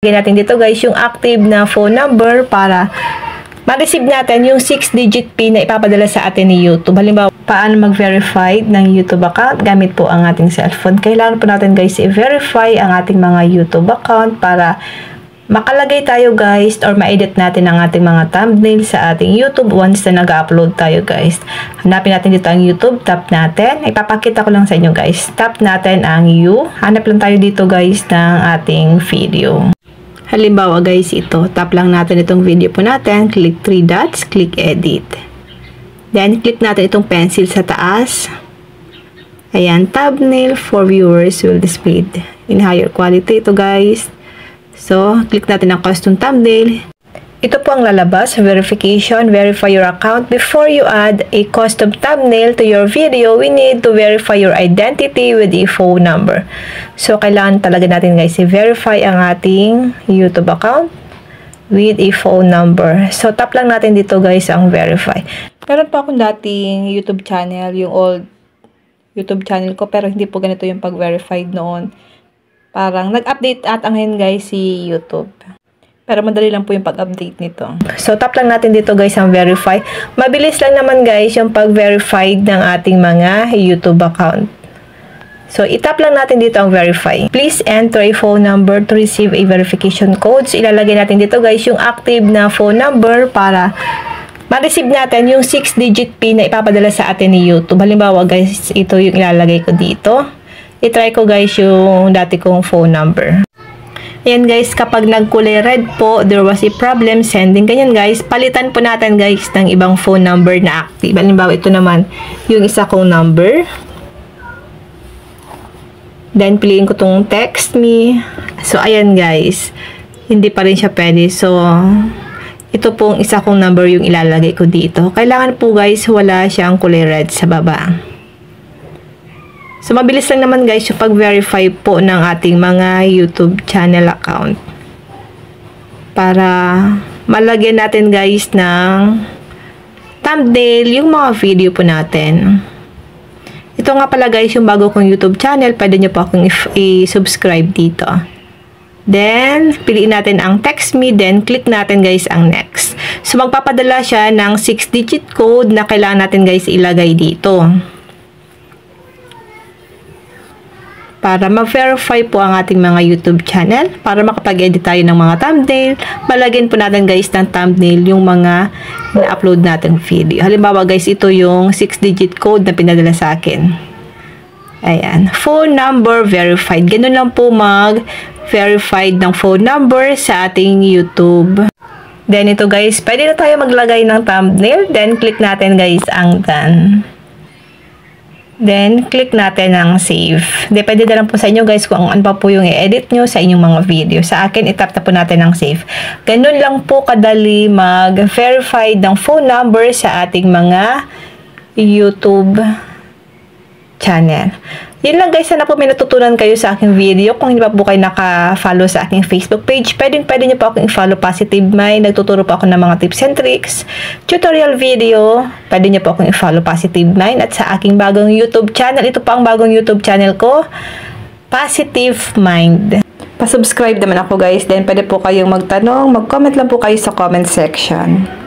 Lagyan natin dito guys yung active na phone number para ma-receive natin yung 6-digit PIN na ipapadala sa atin ni YouTube. Halimbawa, paano mag-verify ng YouTube account gamit po ang ating cellphone. Kailangan po natin guys i-verify ang ating mga YouTube account para makalagay tayo guys or ma-edit natin ang ating mga thumbnail sa ating YouTube once na nag-upload tayo guys. Hanapin natin dito ang YouTube, tap natin. Ipapakita ko lang sa inyo guys. Tap natin ang U. Hanap lang tayo dito guys ng ating video. Halimbawa guys, ito. Tap lang natin itong video po natin. Click 3 dots. Click edit. Then, click natin itong pencil sa taas. Ayan. Thumbnail for viewers will displayed in higher quality ito guys. So, click natin ang custom thumbnail. Ito po ang lalabas. Verification. Verify your account. Before you add a custom thumbnail to your video, we need to verify your identity with a phone number. So, kailangan talaga natin guys i-verify ang ating YouTube account with a phone number. So, tap lang natin dito guys ang verify. Meron pa akong dating YouTube channel, yung old YouTube channel ko, pero hindi po ganito yung pag-verified noon. Parang nag-update at ngayon guys si YouTube. Pero madali lang po yung pag-update nito. So, tap lang natin dito guys ang verify. Mabilis lang naman guys yung pag-verified ng ating mga YouTube account. So, itap lang natin dito ang verify. Please enter a phone number to receive a verification code. So, ilalagay natin dito guys yung active na phone number para ma-receive natin yung 6-digit PIN na ipapadala sa atin ni YouTube. Halimbawa guys, ito yung ilalagay ko dito. I-try ko guys yung dati kong phone number. Ayan guys, kapag nagkulay red po, there was a problem sending. Ganyan guys, palitan po natin guys ng ibang phone number na active. Halimbawa, ito naman yung isa kong number. Then, piliin ko tong text me. So, ayan guys, hindi pa rin siya pwede. So, ito pong isa kong number yung ilalagay ko dito. Kailangan po guys, wala siyang kulay red sa baba. So, mabilis lang naman guys yung pag-verify po ng ating mga YouTube channel account. Para malagyan natin guys ng thumbnail yung mga video po natin. Ito nga pala guys yung bago kong YouTube channel. Pwede nyo po akong i-subscribe dito. Then, piliin natin ang text me. Then, click natin guys ang next. So, magpapadala siya ng 6-digit code na kailangan natin guys ilagay dito. Para ma-verify po ang ating mga YouTube channel, para makapag-edit tayo ng mga thumbnail, malagyan po natin guys ng thumbnail yung mga na-upload natin video. Halimbawa guys, ito yung 6-digit code na pinadala sa akin. Ayan. Phone number verified. Ganun lang po mag-verified ng phone number sa ating YouTube. Then ito guys, pwede na tayo maglagay ng thumbnail. Then click natin guys ang done. Then, click natin ang save. Depende na lang po sa inyo guys kung ano pa po yung i-edit nyo sa inyong mga video. Sa akin, itap na po natin ang save. Ganun lang po kadali mag-verify ng phone number sa ating mga YouTube channel. Yun lang guys, sana po may natutunan kayo sa aking video. Kung hindi pa po kayo naka-follow sa aking Facebook page, pwede nyo po akong i-follow Positive Mind. Nagtuturo po ako ng mga tips and tricks, tutorial video. Pwede nyo po akong i-follow Positive Mind. At sa aking bagong YouTube channel, ito pa ang bagong YouTube channel ko, Positive Mind. Pa-subscribe naman ako guys. Then pwede po kayong magtanong, mag-comment lang po kayo sa comment section.